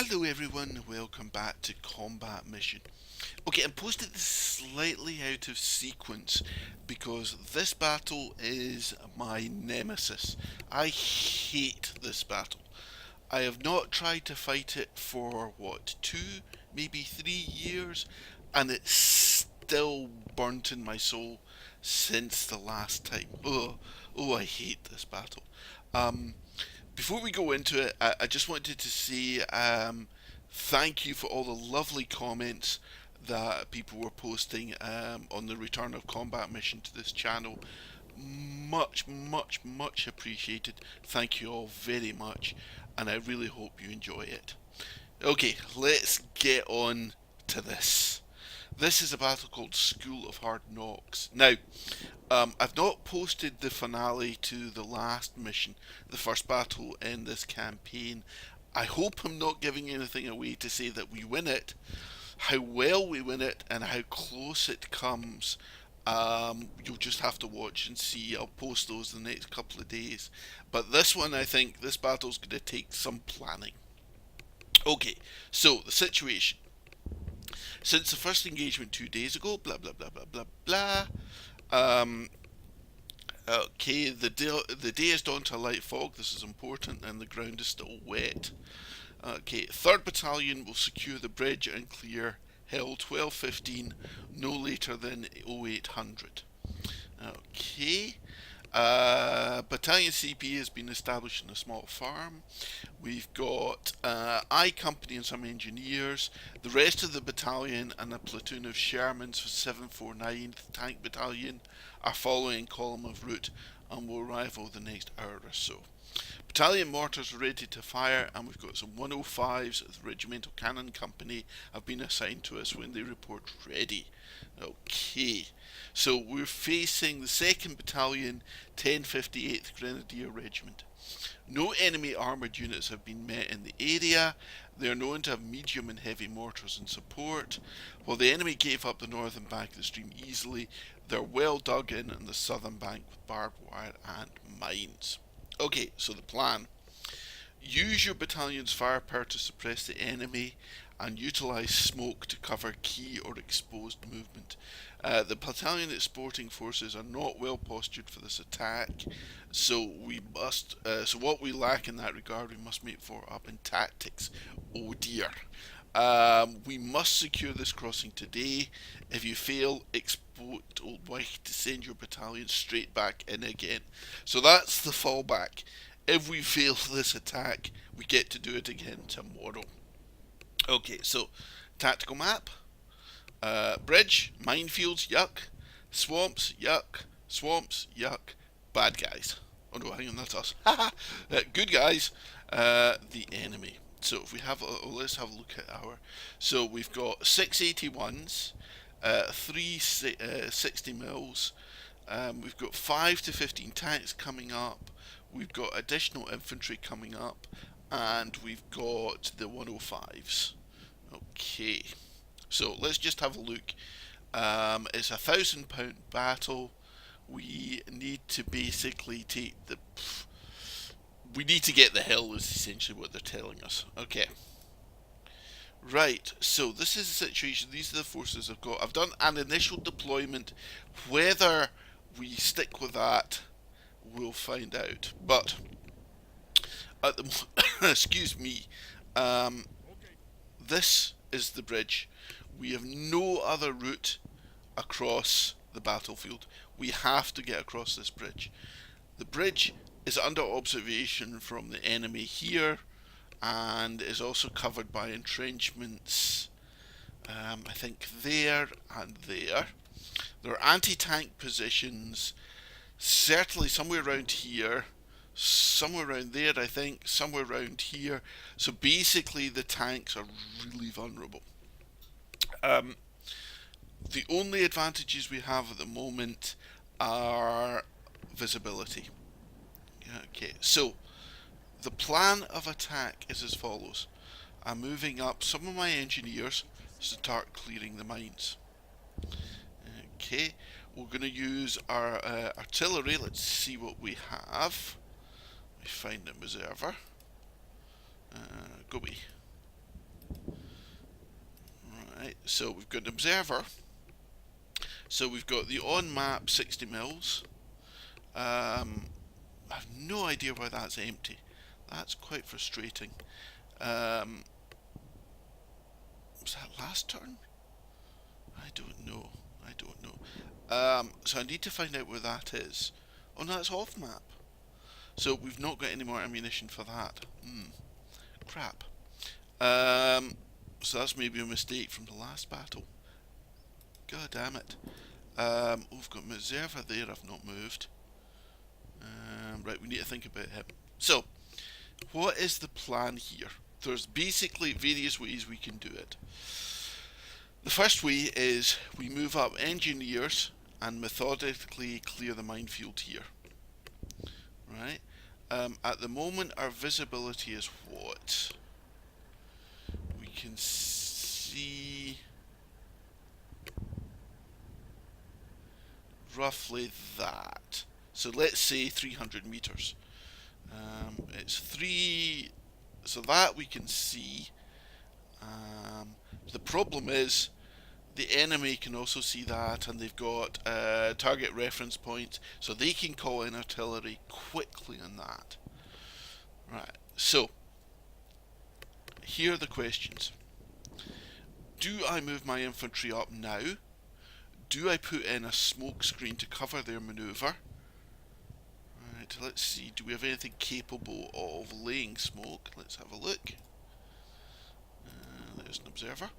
Hello everyone, welcome back to Combat Mission. Okay, I'm posted this slightly out of sequence because this battle is my nemesis. I hate this battle. I have not tried to fight it for what, 2, maybe 3 years, and it's still burnt in my soul since the last time. Oh, I hate this battle. Um, Before we go into it, I just wanted to say thank you for all the lovely comments that people were posting on the return of combat mission to this channel. Much appreciated. Thank you all very much, and I really hope you enjoy it. Okay, let's get on to this. This is a battle called School of Hard Knocks. Now, I've not posted the finale to the last mission, the first battle in this campaign. I hope I'm not giving anything away to say that we win it. How well we win it and how close it comes, you'll just have to watch and see. I'll post those in the next couple of days. But this one, I think, this battle's going to take some planning. Okay, so the situation. Since the first engagement 2 days ago, blah blah blah blah blah blah. Um, okay, the day is dawned to a light fog. This is important, and the ground is still wet. Okay, 3rd Battalion will secure the bridge and clear Hill 1215 no later than 0800. Okay. Battalion CP has been established in a small farm. We've got I Company and some engineers. The rest of the battalion and a platoon of Shermans for 749th Tank Battalion are following column of route and will arrive over the next hour or so. Battalion mortars are ready to fire, and we've got some 105s of the Regimental Cannon Company have been assigned to us when they report ready. Okay, so we're facing the 2nd Battalion, 1058th Grenadier Regiment. No enemy armoured units have been met in the area. They are known to have medium and heavy mortars in support. While the enemy gave up the northern bank of the stream easily, they're well dug in on the southern bank with barbed wire and mines. Okay, so the plan. Use your battalion's firepower to suppress the enemy and utilise smoke to cover key or exposed movement. The battalion exporting forces are not well postured for this attack, so what we lack in that regard we must make for up in tactics. Oh dear. We must secure this crossing today. If you fail, export Old Wife to send your battalion straight back in again. So that's the fallback. If we fail this attack, we get to do it again tomorrow. Okay, so tactical map. Bridge, minefields, yuck. Swamps, yuck. Swamps, yuck. Bad guys. Oh no, hang on, that's us. Good guys, the enemy. So if we have, let's have a look at our. So we've got 681s, 360 mils. We've got 5 to 15 tanks coming up. We've got additional infantry coming up, and we've got the 105s. Okay, so let's just have a look. It's a £1,000 battle. We need to basically take the. We need to get the hill is essentially what they're telling us. Okay. Right, so this is the situation. These are the forces I've got. I've done an initial deployment. Whether we stick with that, we'll find out. But at the excuse me, this is the bridge. We have no other route across the battlefield. We have to get across this bridge. The bridge is under observation from the enemy here and is also covered by entrenchments, I think there and there. There are anti-tank positions, certainly somewhere around here, somewhere around there I think, somewhere around here. So basically the tanks are really vulnerable. The only advantages we have at the moment are visibility. Okay, so the plan of attack is as follows. I'm moving up some of my engineers to start clearing the mines. Okay, we're going to use our artillery. Let's see what we have. Let me find a reserver. Go away. So we've got an observer. So we've got the on map 60 mils. I have no idea why that's empty. That's quite frustrating. Um, was that last turn? I don't know. I don't know. So I need to find out where that is. Oh no, that's off map. So we've not got any more ammunition for that. Crap. So that's maybe a mistake from the last battle. God damn it. We've got my observer there. I've not moved. Right, we need to think about him. So, what is the plan here? There's basically various ways we can do it. The first way is we move up engineers and methodically clear the minefield here. Right? At the moment, our visibility is what? We can see roughly that. So let's say 300 meters. It's 3, so that we can see. The problem is the enemy can also see that, and they've got target reference points, so they can call in artillery quickly on that. Right, so here are the questions. Do I move my infantry up now? Do I put in a smoke screen to cover their manoeuvre? Right, let's see, do we have anything capable of laying smoke? Let's have a look. There's an observer.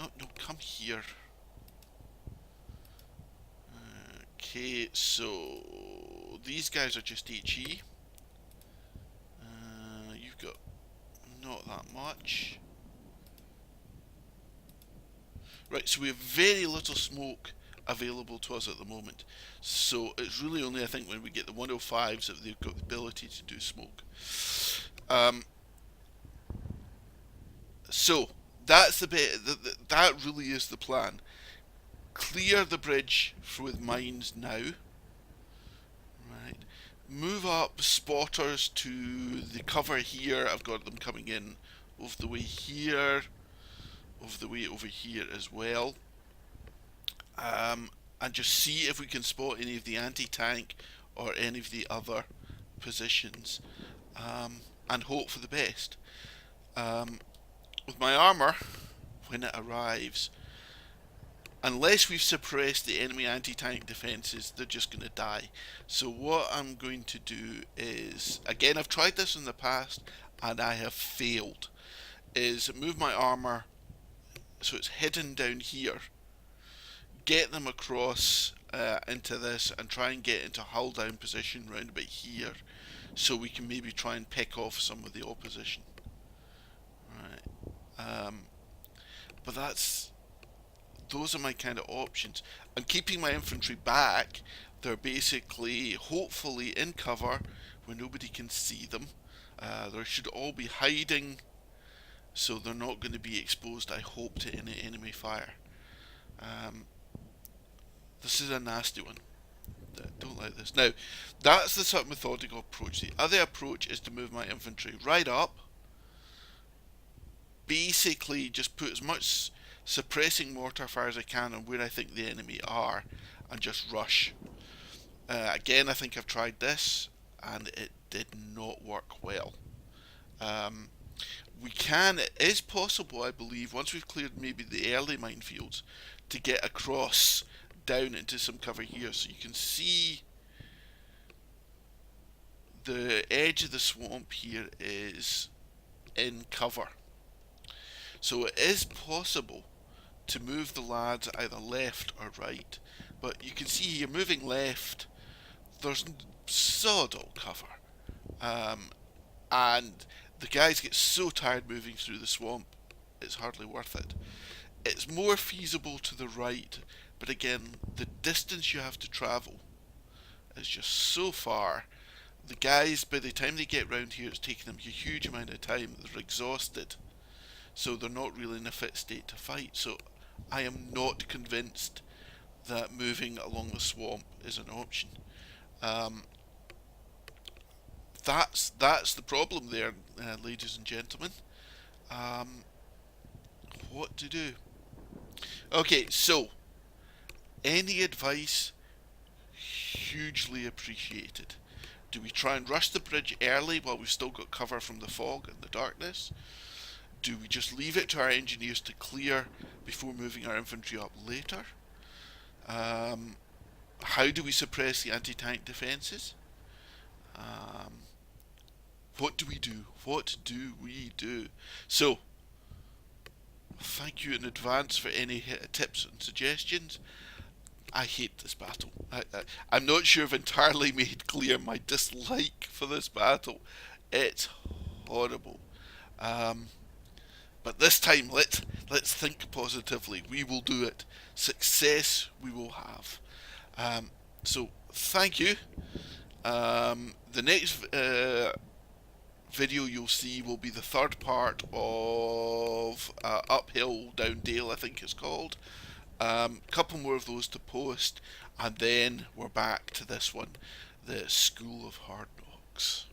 Oh, no, come here. Okay, so these guys are just HE. You've got not that much. Right, so we have very little smoke available to us at the moment. So it's really only, I think, when we get the 105s that they've got the ability to do smoke. So that's the bit. That really is the plan. Clear the bridge with mines now. Right. Move up spotters to the cover here. I've got them coming in over the way here, over the way over here as well. And just see if we can spot any of the anti-tank or any of the other positions, and hope for the best. With my armour, when it arrives, unless we've suppressed the enemy anti-tank defences, they're just going to die. So what I'm going to do is, again, I've tried this in the past and I have failed, is move my armour so it's hidden down here, get them across into this and try and get into hull down position round about here, so we can maybe try and pick off some of the opposition. Right. But those are my kind of options. I'm keeping my infantry back. They're basically, hopefully, in cover where nobody can see them. They should all be hiding, so they're not going to be exposed, I hope, to any enemy fire. This is a nasty one. I don't like this. Now, that's the sort of methodical approach. The other approach is to move my infantry right up. Basically, just put as much suppressing mortar fire as I can on where I think the enemy are, and just rush. Again, I think I've tried this, and it did not work well. It is possible, I believe, once we've cleared maybe the early minefields, to get across down into some cover here, so you can see the edge of the swamp here is in cover. So it is possible to move the lads either left or right, but you can see here moving left, there's sod all cover, and the guys get so tired moving through the swamp, it's hardly worth it. It's more feasible to the right, but again, the distance you have to travel is just so far. The guys, by the time they get round here, it's taking them a huge amount of time. They're exhausted, so they're not really in a fit state to fight. So I am not convinced that moving along the swamp is an option. That's the problem there, ladies and gentlemen. what to do. Okay, so any advice hugely appreciated. Do we try and rush the bridge early while we've still got cover from the fog and the darkness? Do we just leave it to our engineers to clear before moving our infantry up later? How do we suppress the anti-tank defences? Um, what do we do? What do we do? So, thank you in advance for any tips and suggestions. I hate this battle. I'm not sure I've entirely made clear my dislike for this battle. It's horrible. Um, but this time, let's think positively. We will do it. Success we will have. So thank you. The next video you'll see will be the third part of Uphill Down Dale, I think it's called. Couple more of those to post, and then we're back to this one, the School of Hard Knocks.